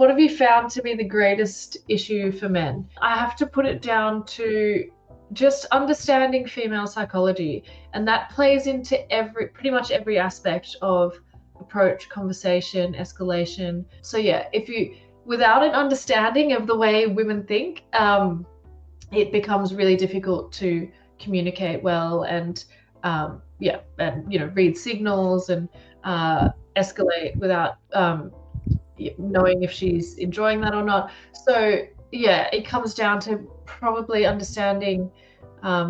What have you found to be the greatest issue for men? I have to put it down to just understanding female psychology, and that plays into pretty much every aspect of approach, conversation, escalation. So yeah, if you without an understanding of the way women think, it becomes really difficult to communicate well and read signals and escalate without knowing if she's enjoying that or not. So yeah, it comes down to probably understanding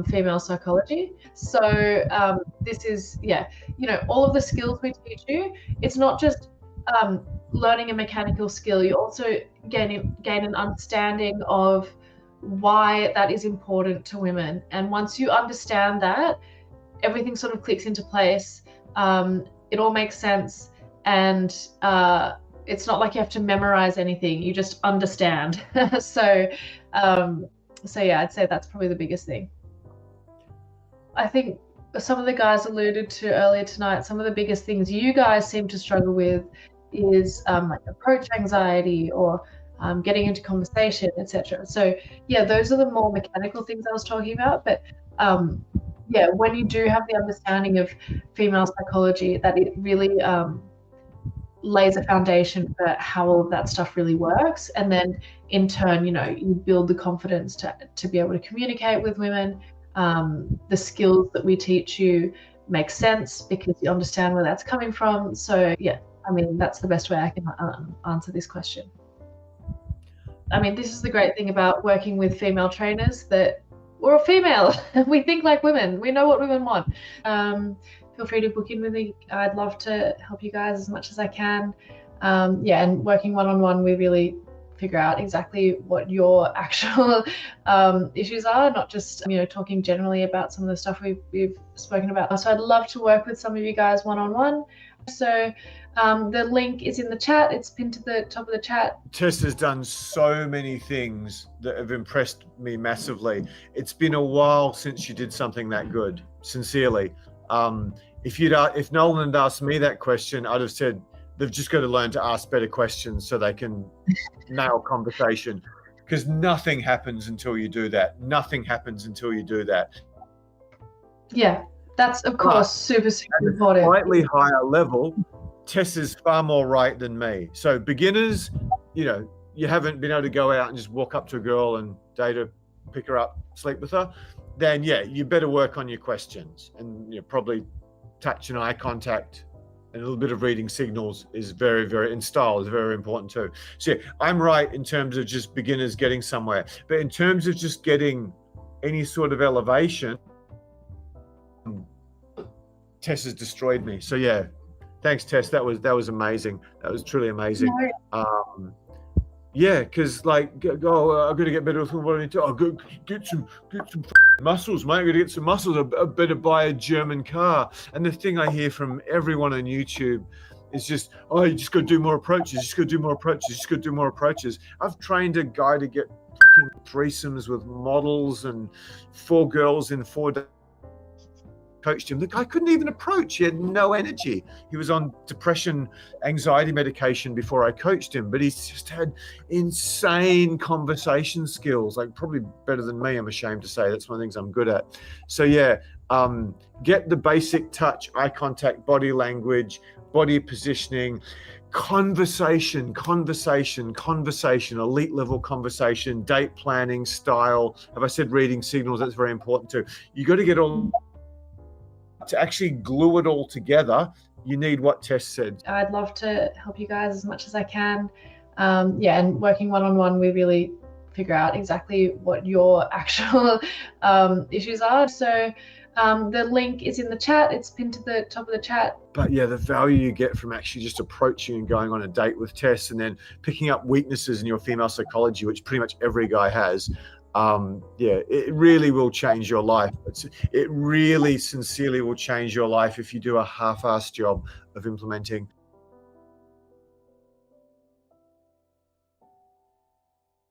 female psychology. So this is, all of the skills we teach you, it's not just learning a mechanical skill, you also gain an understanding of why that is important to women. And once you understand that, everything sort of clicks into place. It all makes sense, and it's not like you have to memorize anything, you just understand. So yeah, I'd say that's probably the biggest thing. I think some of the guys alluded to earlier tonight, some of the biggest things you guys seem to struggle with is like approach anxiety or getting into conversation, etc. So yeah, those are the more mechanical things I was talking about. But when you do have the understanding of female psychology, that it really lays a foundation for how all of that stuff really works. And then in turn, you build the confidence to be able to communicate with women. The skills that we teach you make sense because you understand where that's coming from. So yeah, I mean, that's the best way I can answer this question. I mean, this is the great thing about working with female trainers, that we're all female. We think like women. We know what women want. Feel free to book in with me. I'd love to help you guys as much as I can. And working one-on-one, we really figure out exactly what your actual issues are, not just talking generally about some of the stuff we've spoken about. So I'd love to work with some of you guys one-on-one. So the link is in the chat. It's pinned to the top of the chat. Tess has done so many things that have impressed me massively. It's been a while since you did something that good, sincerely. If Nolan had asked me that question, I'd have said they've just got to learn to ask better questions so they can nail conversation, because nothing happens until you do that. Nothing happens until you do that. Yeah, that's of course super important. At a slightly higher level, Tess is far more right than me. So beginners, you haven't been able to go out and just walk up to a girl and date her, pick her up, sleep with her, then yeah, you better work on your questions, and probably touch and eye contact and a little bit of reading signals is very, very, and style is very important too. So yeah, I'm right in terms of just beginners getting somewhere, but in terms of just getting any sort of elevation, Tess has destroyed me. So yeah, thanks, Tess. That was amazing. That was truly amazing. Yeah, because like, I've got to get better with what I need to. I've got to get some muscles, mate. I've got to get some muscles. I better buy a German car. And the thing I hear from everyone on YouTube is just, you just got to do more approaches. You just got to do more approaches. You just got to do more approaches. I've trained a guy to get fucking threesomes with models and 4 girls in 4 days. Coached him. The guy couldn't even approach. He had no energy. He was on depression, anxiety medication before I coached him, but he's just had insane conversation skills, like probably better than me, I'm ashamed to say. That's one of the things I'm good at. So yeah, get the basic touch, eye contact, body language, body positioning, conversation, elite level conversation, date planning, style. Have I said reading signals? That's very important too. You got to get all to actually glue it all together. You need what Tess said. I'd love to help you guys as much as I can. And working one-on-one, we really figure out exactly what your actual issues are. So the link is in the chat. It's pinned to the top of the chat. But yeah, the value you get from actually just approaching and going on a date with Tess, and then picking up weaknesses in your female psychology, which pretty much every guy has, it really will change your life. It really sincerely will change your life if you do a half-assed job of implementing